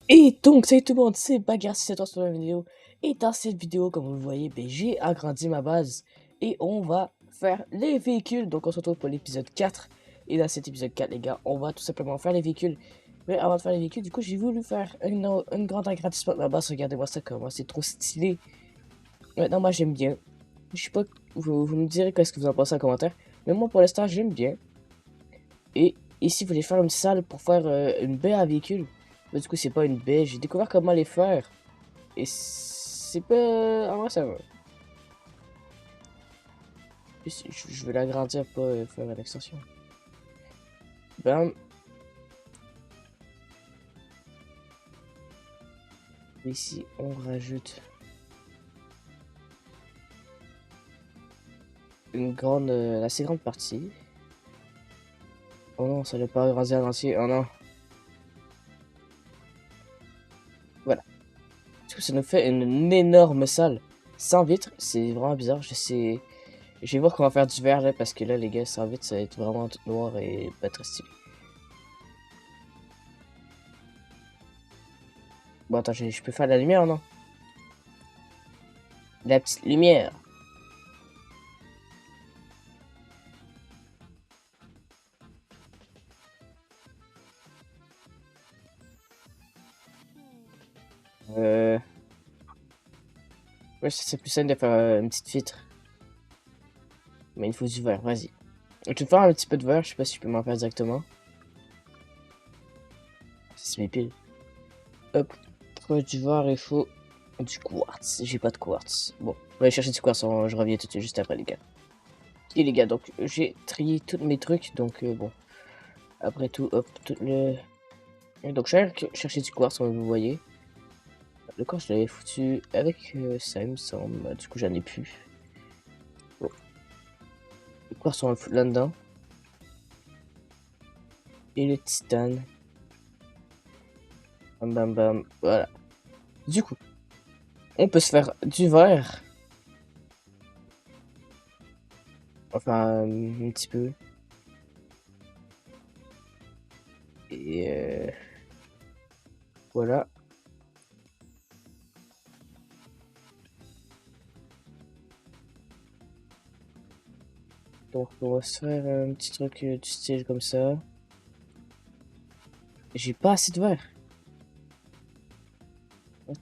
Et donc, salut tout le monde, c'est Bagarre, c'est toi sur la vidéo. Et dans cette vidéo, comme vous le voyez, j'ai agrandi ma base. Et on va faire les véhicules. Donc, on se retrouve pour l'épisode 4. Et dans cet épisode 4, les gars, on va tout simplement faire les véhicules. Mais avant de faire les véhicules, du coup, j'ai voulu faire une grande agrandissement de ma base. Regardez-moi ça, comment c'est trop stylé. Maintenant, moi, j'aime bien. Je sais pas, vous me direz qu'est-ce que vous en pensez en commentaire. Mais moi, pour l'instant, j'aime bien. Et ici, vous voulez faire une salle pour faire une baie à véhicules. Mais du coup, c'est pas une baie. J'ai découvert comment les faire. Et c'est pas... En vrai, ça va. Je veux l'agrandir, pas faire une extension. Bam. Ici, on rajoute une grande... assez grande partie. Oh non, ça ne pas agrandir en entier. Oh non. Voilà. Du coup, ça nous fait une énorme salle. Sans vitre. C'est vraiment bizarre. Je sais... Je vais voir comment faire du verre là, parce que là, les gars, sans vitre, ça va être vraiment tout noir et pas très stylé. Bon, attends, je peux faire la lumière, non? La petite lumière. Euh... Ouais, c'est plus simple de faire une petite vitre. Mais il faut du verre, vas-y. Je vais faire un petit peu de verre, je sais pas si je peux m'en faire directement. C'est mes piles. Hop, pour du verre, il faut du quartz. J'ai pas de quartz. Bon, on va aller chercher du quartz, je reviens tout de suite juste après, les gars. Et les gars, donc j'ai trié tous mes trucs, donc bon. Après tout, hop, tout le... Et donc je vais chercher du quartz, comme vous voyez. Le quartz, je l'avais foutu avec ça, il me semble. Du coup, j'en ai plus. Bon, le quartz, on va le foutre là-dedans. Et le titane. Bam, bam, bam, voilà. Du coup, on peut se faire du verre. Enfin, un petit peu. Et voilà. Donc, on va se faire un petit truc du style comme ça. J'ai pas assez de verre. What?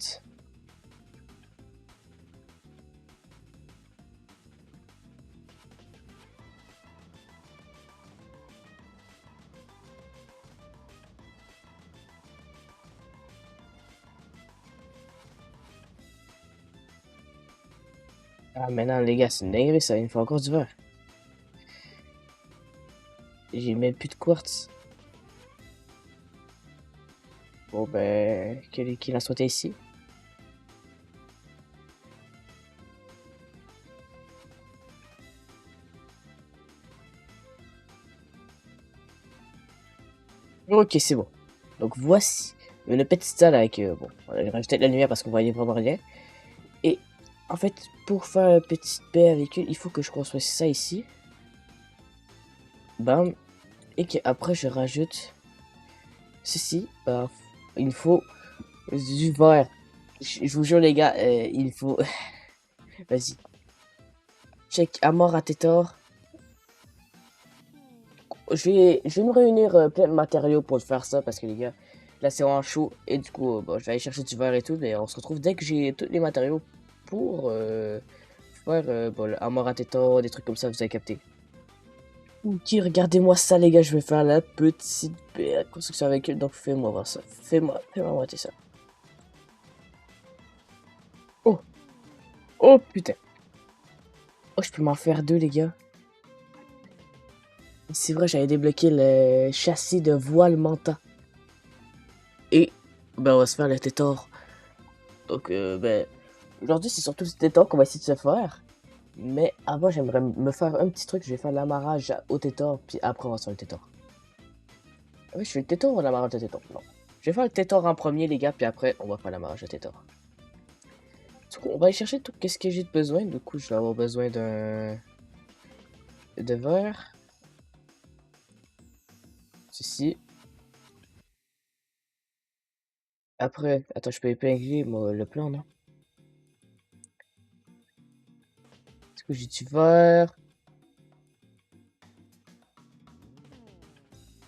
Ah, maintenant, les gars, c'est une dinguerie ça. Il me faut encore du verre. J'ai même plus de quartz. Bon, ben, qu'il en soit ici. Ok, c'est bon. Donc, voici une petite salle avec. Bon, on va rajouter de la lumière parce qu'on voyait vraiment rien. Et en fait, pour faire une petite baie avec eux, il faut que je construise ça ici. Bam. Et qu'après, je rajoute ceci. Bah, il faut du verre. Je vous jure, les gars, il faut. Vas-y. Check Amor à Tétor. Je vais me réunir plein de matériaux pour faire ça parce que les gars, là c'est vraiment chaud. Et du coup, bon, je vais aller chercher du verre et tout. Mais on se retrouve dès que j'ai tous les matériaux pour faire bon, le Amor à Tétor, des trucs comme ça, vous avez capté. Ok, regardez-moi ça, les gars. Je vais faire la petite construction avec eux. Donc fais-moi voir ça. Fais-moi voir ça. Oh, oh putain. Oh, je peux m'en faire deux, les gars. C'est vrai, j'avais débloqué le châssis de voile Manta. Et ben, on va se faire le tétor. Donc, ben, aujourd'hui, c'est surtout ce tétor qu'on va essayer de se faire. Mais avant, j'aimerais me faire un petit truc. Je vais faire l'amarrage au tétor, puis après, on va se faire le tétor. Ah oui, je fais le tétor ou l'amarrage de tétor? Non. Je vais faire le tétor en premier, les gars, puis après, on va faire l'amarrage de tétor. Du coup, on va aller chercher tout ce que j'ai besoin. Du coup, je vais avoir besoin de verre. Ceci. Après, attends, je peux épingler le plan, non? Est-ce que j'ai du verre?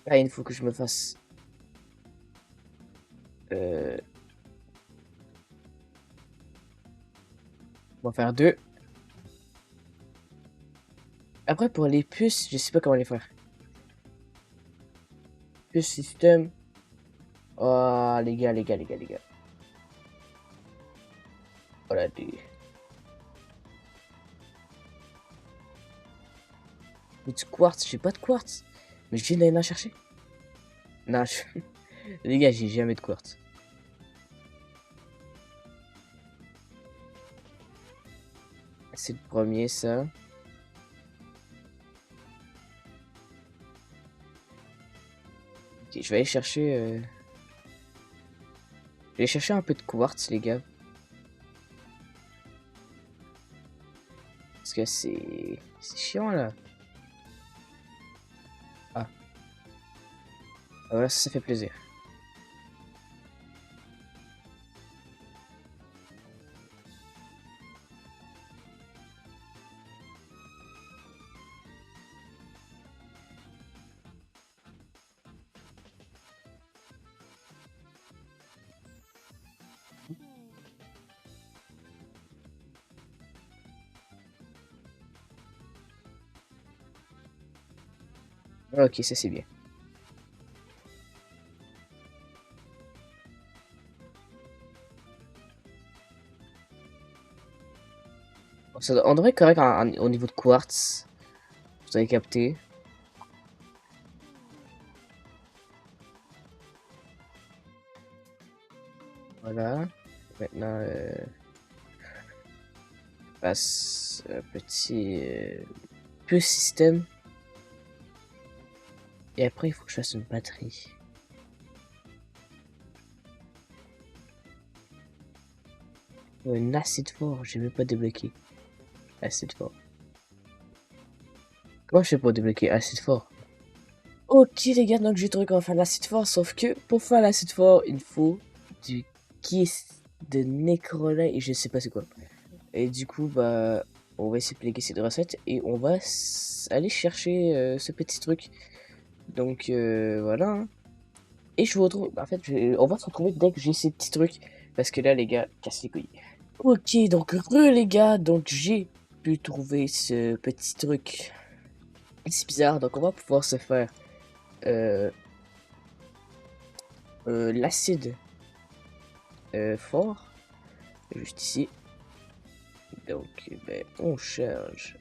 Ah, il faut que je me fasse. Euh, on va faire deux. Après, pour les puces, je sais pas comment les faire. Puce système. Oh, les gars, les gars, les gars, les gars. Voilà, du quartz. J'ai pas de quartz. Mais je viens d'aller en chercher. Non, les gars, j'ai jamais de quartz. C'est le premier, ça. Ok, je vais aller chercher. Je vais aller chercher un peu de quartz, les gars. Parce que c'est chiant, là. Ah, ah, voilà, ça fait plaisir. Ok, ça c'est bien. On devrait être correct au niveau de quartz. Vous avez capté. Voilà. Maintenant, passe un petit peu système. Et après, il faut que je fasse une batterie. Oh, une acide fort, j'ai même pas débloqué. Acide fort. Comment je fais pour débloquer acide fort? Ok les gars, donc j'ai trouvé comment faire l'acide fort, sauf que pour faire l'acide fort, il faut du kiss de Necrolin et je sais pas c'est quoi. Et du coup, bah, on va essayer de plugger cette recette et on va aller chercher ce petit truc. Donc voilà, hein. Et je vous retrouve, bah, en fait, on va se retrouver dès que j'ai ces petits trucs. Parce que là, les gars, casse les couilles. Ok, donc les gars, donc j'ai pu trouver ce petit truc. C'est bizarre, donc on va pouvoir se faire euh, l'acide fort, juste ici. Donc, ben, on charge.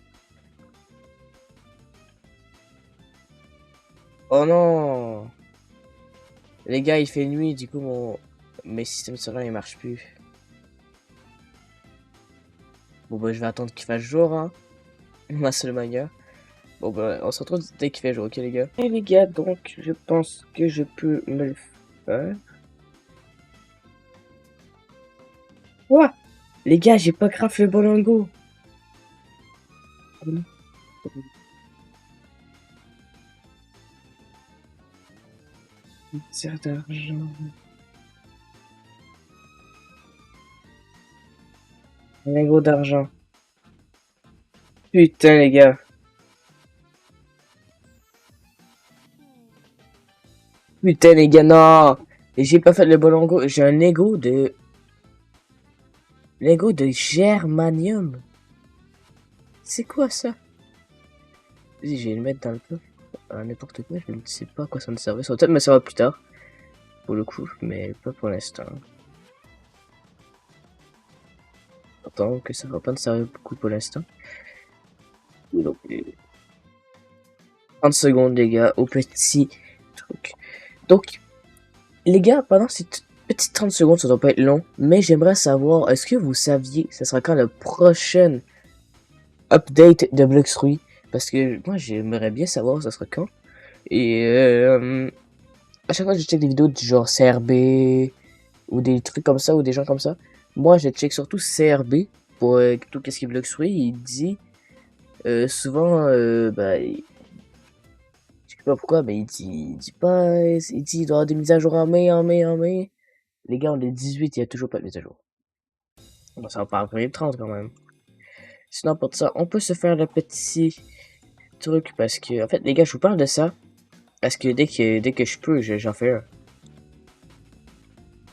Oh non! Les gars, il fait nuit, du coup, mes systèmes solaires, ils marchent plus. Bon, bah, je vais attendre qu'il fasse jour, hein. Ma seule manière. Bon, bah, on se retrouve dès qu'il fait jour, ok, les gars? Et les gars, donc, je pense que je peux me le faire. Quoi? Les gars, j'ai pas craft le bolongo. Sert d'argent. Un lingot d'argent. Putain, les gars. Putain, les gars, non. Et j'ai pas fait le bolongo. J'ai un Lego de... Lego de germanium. C'est quoi ça? Vas-y, je vais le mettre dans le peu. N'importe quoi, je ne sais pas à quoi ça me servait. Ça va peut-être me servir plus tard. Pour le coup, mais pas pour l'instant. Attends, que ça va pas me servir beaucoup pour l'instant. Donc, 30 secondes, les gars, au petit truc. Donc, les gars, pendant cette petite 30 secondes, ça doit pas être long, mais j'aimerais savoir, est-ce que vous saviez, ça sera quand la prochaine update de Bloxruy? Parce que moi, j'aimerais bien savoir, ça sera quand. Et à chaque fois que je check des vidéos du genre CRB, ou des trucs comme ça, ou des gens comme ça, moi, je check surtout CRB, pour tout ce qui est Bloxruy, il dit souvent, bah, je sais pas pourquoi, mais il dit pas, il dit il doit y avoir des mises à jour en mai, en mai, en mai. Les gars, on est 18, il y a toujours pas de mise à jour. Bon, ça va pas arriver 30 quand même. Sinon, pour ça, on peut se faire le petit truc parce que, en fait, les gars, je vous parle de ça parce que dès que je peux, j'en fais un.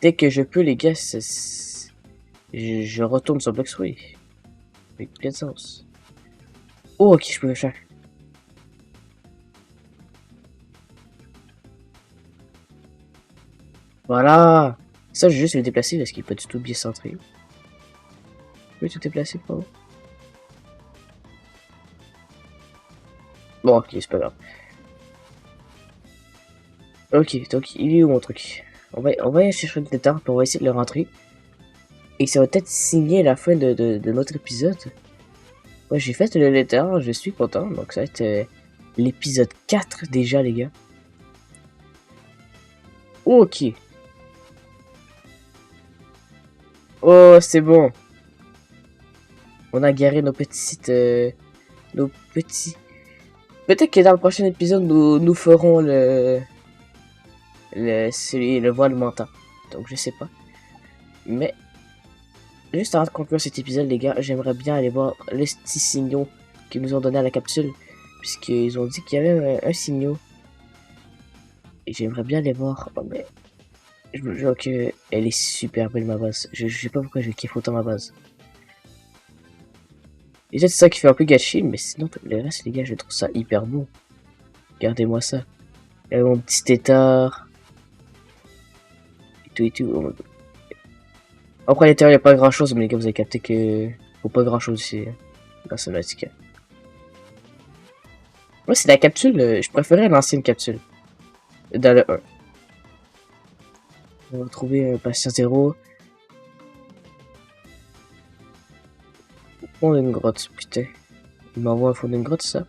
Dès que je peux, les gars, je retourne sur Bloxway. Avec plein de sens. Oh, ok, je peux le faire. Voilà! Ça, je vais juste le déplacer parce qu'il est pas du tout bien centré. Je vais tout déplacer, pardon. Bon, ok, c'est pas grave. Ok, donc il est où mon truc? On va aller chercher le détard, puis on va essayer de le rentrer. Et ça va peut-être signer la fin de notre épisode. Ouais, j'ai fait le letter, je suis content. Donc ça va être l'épisode 4 déjà, les gars. Ok. Oh, c'est bon. On a garé nos petites... nos petits... Peut-être que dans le prochain épisode, nous ferons le voile mentant. Donc je sais pas. Mais, juste avant de conclure cet épisode, les gars, j'aimerais bien aller voir les petits signaux qu'ils nous ont donné à la capsule. Puisqu'ils ont dit qu'il y avait un signaux. Et j'aimerais bien les voir. Oh, mais je me jure que elle est super belle ma base. Je sais pas pourquoi je kiffe autant ma base. Et c'est ça qui fait un peu gâcher, mais sinon le reste les gars je trouve ça hyper beau. Regardez-moi ça. Il y a mon petit tétard. Et tout et tout. Oh, après à l'intérieur il n'y a pas grand chose, mais les gars vous avez capté que faut pas grand chose ici. Dans ce nautica. Moi c'est la capsule, je préférais l'ancienne capsule. Dans le 1. On va retrouver un patient zéro. Fond d'une grotte, putain. Il m'envoie un fond d'une grotte, ça.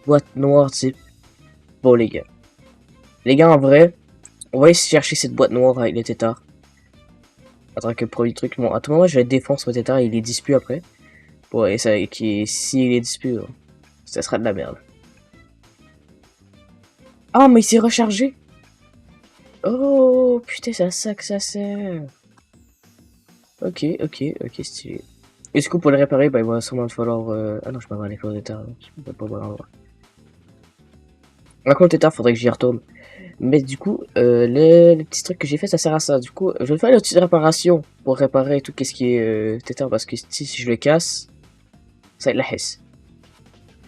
Boîte noire type. Bon, les gars. Les gars, en vrai, on va aller chercher cette boîte noire avec le tétard. En tant que premier truc. Bon, à tout moment, je vais défoncer le tétard et il est dispu après. Bon, et ça, s'il est dispu, ça sera de la merde. Ah, mais il s'est rechargé. Oh, putain, c'est à ça que ça sert. Ok, ok, ok, stylé. Et du coup, pour le réparer, bah, il va sûrement falloir... Ah non, je peux pas aller faire le tétard. Je peux pas voir. Par contre, le tétard, faudrait que j'y retourne. Mais du coup, les petits trucs que j'ai fait, ça sert à ça. Du coup, je vais faire une petite réparation pour réparer tout ce qui est tétard. Parce que si je le casse, ça va être la hesse.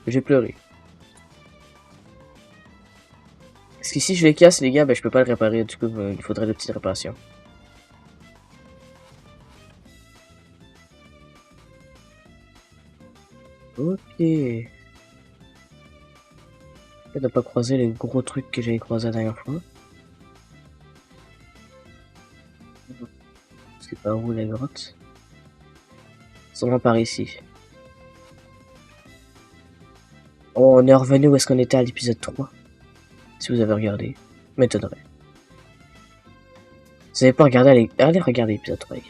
Je vais pleurer. Parce que si je le casse, les gars, ben, je peux pas le réparer. Du coup, il faudrait de petites réparations. Ok. Peut-être de pas croiser les gros trucs que j'avais croisés la dernière fois. C'est pas où la grotte. Sûrement par ici. Oh, on est revenu où est-ce qu'on était à l'épisode 3. Si vous avez regardé. M'étonnerait. Si vous avez pas regardé, allez regarder l'épisode 3, les gars.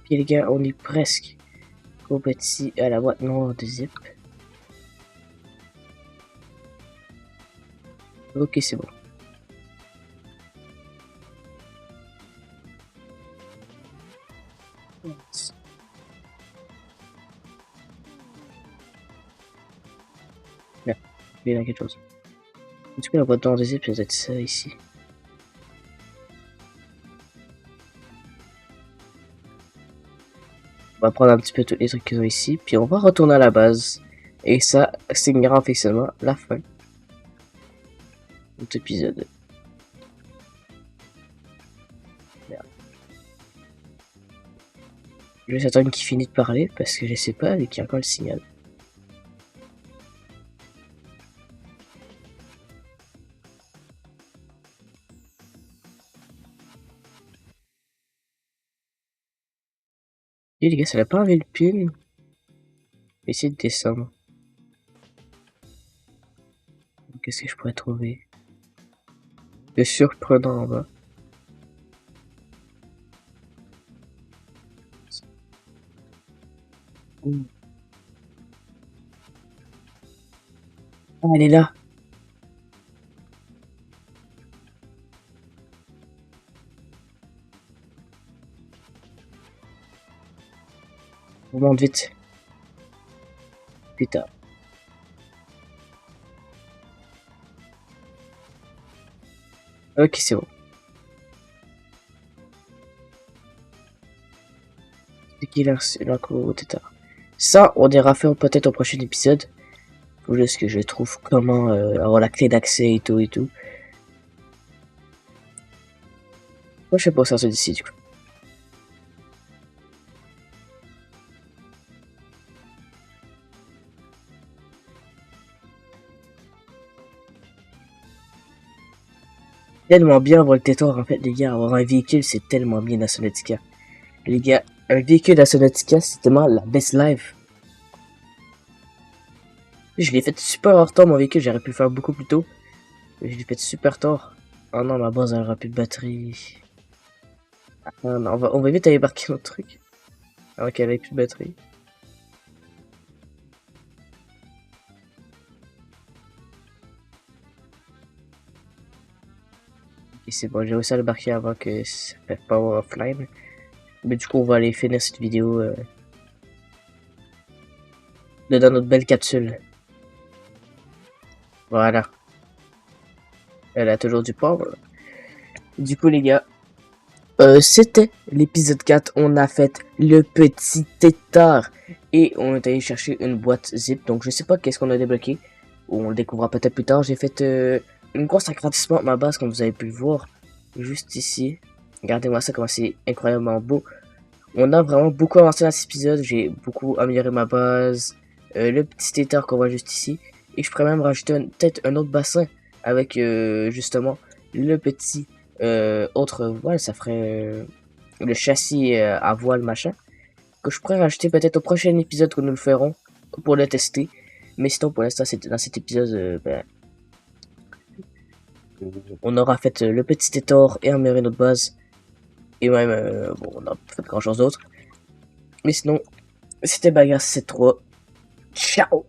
Puis les gars, on est presque au petit à la boîte noire de zip. Ok, c'est bon. Là, il y a quelque chose. Du coup, la boîte noire de zip, ça doit être ça ici. On va prendre un petit peu tous les trucs qu'ils ont ici, puis on va retourner à la base. Et ça signera officiellement la fin de cet épisode. Merde. Je vais attendre qu'il finisse de parler, parce que je sais pas avec qui encore le signal. Et les gars, ça n'a pas enlevé le pin. Essayer de descendre. Qu'est-ce que je pourrais trouver de surprenant en bas? Ah, elle est là. On monte vite. Putain. Ok, c'est bon. C'est qui là? C'est là qu'au tétard. Ça, on ira faire peut-être au prochain épisode. Faut juste que je trouve comment avoir la clé d'accès et tout et tout. Moi, je sais pas ça d'ici du coup. Tellement bien avoir le tétard en fait, les gars. Avoir un véhicule, c'est tellement bien dans Subnautica. Les gars, un véhicule dans Subnautica, c'est tellement la best life. Je l'ai fait super en retard, mon véhicule. J'aurais pu le faire beaucoup plus tôt. Mais je l'ai fait super tard. Oh non, ma base, elle aura plus de batterie. Ah non, on va vite aller marquer notre truc. Avant qu'elle ait plus de batterie. Et c'est bon, j'ai réussi à le marquer avant que ça fait pas offline. Mais du coup, on va aller finir cette vidéo dans notre belle capsule. Voilà. Elle a toujours du poivre. Du coup, les gars, c'était l'épisode 4. On a fait le petit tétard. Et on est allé chercher une boîte zip. Donc, je sais pas qu'est-ce qu'on a débloqué. Ou on le découvrira peut-être plus tard. J'ai fait une grosse agrandissement à ma base, comme vous avez pu le voir. Juste ici. Regardez-moi ça, comment c'est incroyablement beau. On a vraiment beaucoup avancé dans cet épisode. J'ai beaucoup amélioré ma base. Le petit étard qu'on voit juste ici. Et je pourrais même rajouter peut-être un autre bassin avec justement le petit autre voile. Ça ferait le châssis à voile machin. Que je pourrais rajouter peut-être au prochain épisode que nous le ferons pour le tester. Mais sinon pour l'instant dans cet épisode on aura fait le petit étard et amélioré notre base. Et même bon on a pas fait grand chose d'autre. Mais sinon c'était Bagarre 7-3. Ciao!